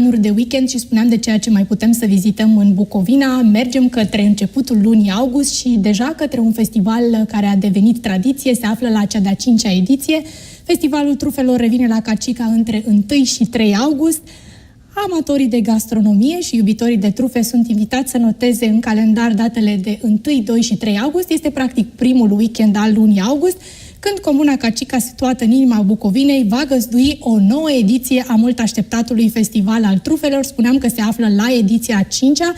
planuri de weekend și spuneam de ceea ce mai putem să vizităm în Bucovina. Mergem către începutul lunii august și deja către un festival care a devenit tradiție, se află la cea de-a 5-a ediție. Festivalul Trufelor revine la Cacica între 1 și 3 august. Amatorii de gastronomie și iubitorii de trufe sunt invitați să noteze în calendar datele de 1, 2 și 3 august. Este practic primul weekend al lunii august, când comuna Cacica, situată în inima Bucovinei, va găzdui o nouă ediție a mult așteptatului Festival al Trufelor. Spuneam că se află la ediția 5-a,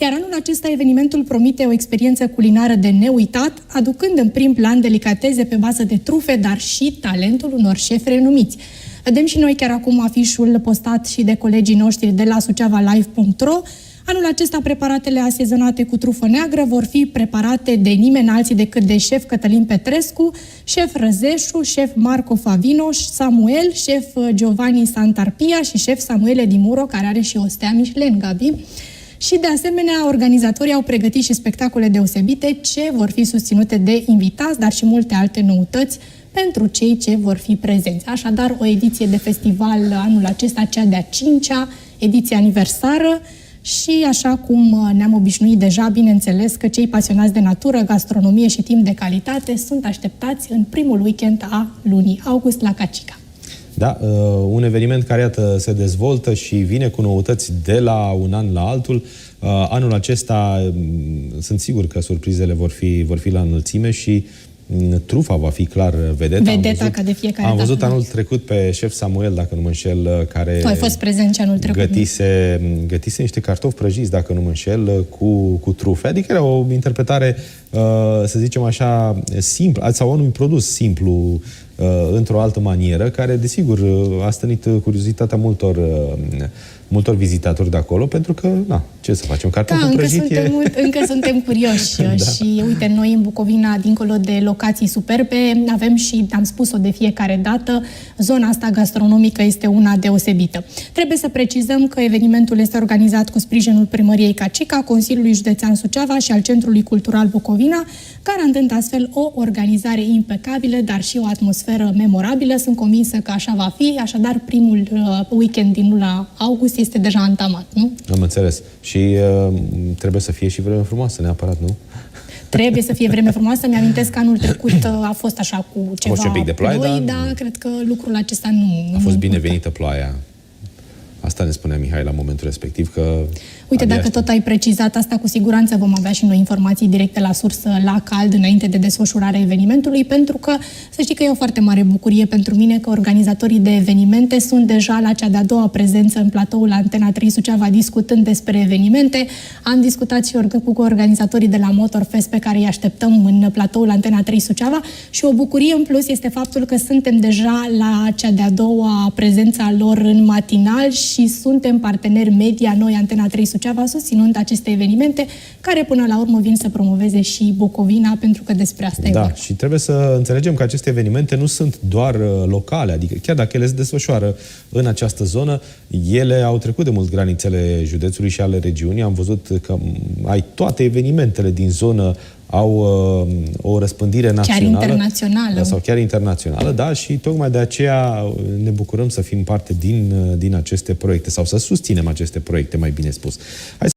iar anul acesta evenimentul promite o experiență culinară de neuitat, aducând în prim plan delicateze pe bază de trufe, dar și talentul unor șefi renumiți. Vedem și noi chiar acum afișul postat și de colegii noștri de la suceavalive.ro. Anul acesta preparatele asezonate cu trufă neagră vor fi preparate de nimeni alții decât de șef Cătălin Petrescu, șef Răzeșu, șef Marco Favino, Samuel, șef Giovanni Santarpia și șef Samuele Dimuro, care are și o stea Michelin, Gabi. Și de asemenea, organizatorii au pregătit și spectacole deosebite ce vor fi susținute de invitați, dar și multe alte noutăți pentru cei ce vor fi prezenți. Așadar, o ediție de festival anul acesta, cea de-a 5-a, ediție aniversară, și așa cum ne-am obișnuit deja, bineînțeles că cei pasionați de natură, gastronomie și timp de calitate sunt așteptați în primul weekend a lunii august la Cacica. Da, un eveniment care, iată, se dezvoltă și vine cu noutăți de la un an la altul. Anul acesta sunt sigur că surprizele vor fi la înălțime și trufa va fi clar vedeta. Vedeta ca de fiecare dată. Am văzut anul trecut pe șef Samuel, dacă nu mă înșel, care... Tu ai fost prezent și anul trecut. Gătise niște cartofi prăjiți, dacă nu mă înșel, cu trufe. Adică era o interpretare, să zicem așa, simplă, sau unui produs simplu, într-o altă manieră, care, desigur, a stănit curiozitatea multor vizitatori de acolo, pentru că, na, ce să facem? Cartoful prăjit încă suntem curioși. Da. Și, uite, noi în Bucovina, dincolo de locații superbe, avem și, am spus-o de fiecare dată, zona asta gastronomică este una deosebită. Trebuie să precizăm că evenimentul este organizat cu sprijinul Primăriei Cacica, Consiliului Județean Suceava și al Centrului Cultural Bucovina, garantând astfel o organizare impecabilă, dar și o atmosferă memorabilă. Sunt convinsă că așa va fi, așadar primul weekend din luna august este deja antamat, nu? Am înțeles. Și trebuie să fie și vreme frumoasă, neapărat, nu? Trebuie să fie vreme frumoasă. Mi-amintesc că anul trecut a fost așa cu ceva un pic de ploaie, dar cred că lucrul acesta nu... A fost binevenită ploaia. Asta ne spunea Mihai la momentul respectiv, că... Uite, dacă tot ai precizat asta, cu siguranță vom avea și noi informații directe la sursă, la cald, înainte de desfășurarea evenimentului, pentru că, să știi că e o foarte mare bucurie pentru mine că organizatorii de evenimente sunt deja la cea de-a doua prezență în platoul Antena 3 Suceava, discutând despre evenimente. Am discutat și cu organizatorii de la Motorfest, pe care îi așteptăm în platoul Antena 3 Suceava, și o bucurie în plus este faptul că suntem deja la cea de-a doua prezență a lor în matinal și suntem parteneri media, noi, Antena 3 Suceava, susținând aceste evenimente care până la urmă vin să promoveze și Bucovina, pentru că despre asta e vorba. Și trebuie să înțelegem că aceste evenimente nu sunt doar locale, adică chiar dacă ele se desfășoară în această zonă, ele au trecut de mult granițele județului și ale regiunii. Am văzut că toate evenimentele din zonă au o răspândire națională. Chiar internațională. Sau chiar internațională, da, și tocmai de aceea ne bucurăm să fim parte din aceste proiecte, sau să susținem aceste proiecte, mai bine spus. Hai